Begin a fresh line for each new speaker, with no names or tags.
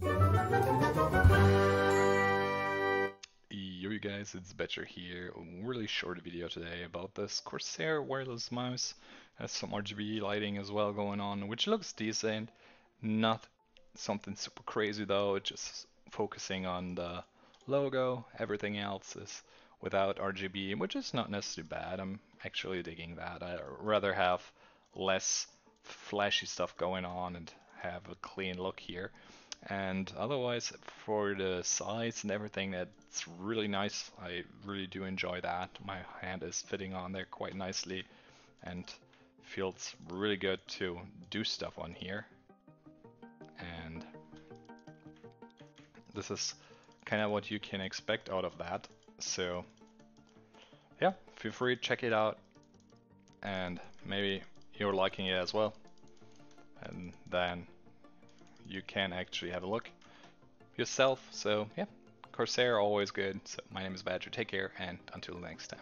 Yo you guys, it's Betcher here. A really short video today about this Corsair wireless mouse. Has some RGB lighting as well going on, which looks decent. Not something super crazy though, just focusing on the logo. Everything else is without RGB, which is not necessarily bad. I'm actually digging that. I'd rather have less flashy stuff going on and have a clean look here. And otherwise, for the size and everything, that's really nice. I really do enjoy that. My hand is fitting on there quite nicely and feels really good to do stuff on here. And this is kind of what you can expect out of that. So yeah, feel free to check it out and maybe you're liking it as well. And then you can actually have a look yourself. So yeah, Corsair always good. So my name is Badger. Take care and until next time.